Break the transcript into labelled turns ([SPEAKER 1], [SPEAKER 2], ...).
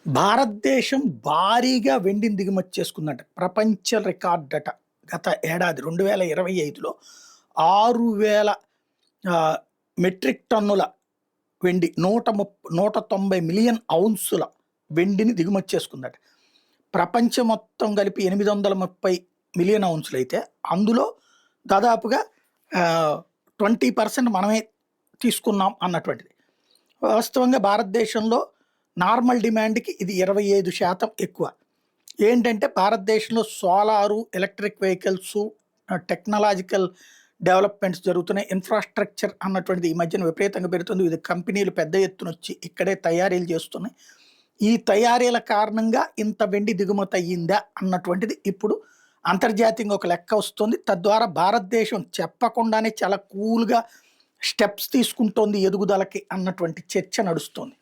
[SPEAKER 1] భారతదేశం భారీగా వెండిని దిగుమతి చేసుకుందంట. ప్రపంచ రికార్డట. గత ఏడాది 2025లో 6,000 మెట్రిక్ టన్నుల వెండి 190 మిలియన్ ఔన్సుల వెండిని దిగుమతి చేసుకుందట. ప్రపంచం మొత్తం కలిపి 830 మిలియన్ ఔన్సులైతే అందులో దాదాపుగా 20% మనమే తీసుకున్నాం అన్నటువంటిది. వాస్తవంగా భారతదేశంలో నార్మల్ డిమాండ్‌కి ఇది 25% ఎక్కువ. ఏంటంటే భారతదేశంలో solar, electric vehicles, technological developments జరుగుతున్నాయి. ఇన్‌ఫ్రాస్ట్రక్చర్ అన్నటువంటిది ఈ మధ్యన విపరీతంగా పెరుగుతుంది. ఇది కంపెనీలు పెద్ద ఎత్తునొచ్చి ఇక్కడే తయారీలు చేస్తున్నాయి. ఈ తయారీల కారణంగా ఇంత వెండి దిగుమతి అయ్యిందా అన్నటువంటిది ఇప్పుడు అంతర్జాతీయంగా ఒక లెక్క వస్తుంది. తద్వారా భారతదేశం చెప్పకుండానే చాలా కూల్‌గా స్టెప్స్ తీసుకుంటోంది ఎదుగుదలకి అన్నటువంటి చర్చ నడుస్తోంది.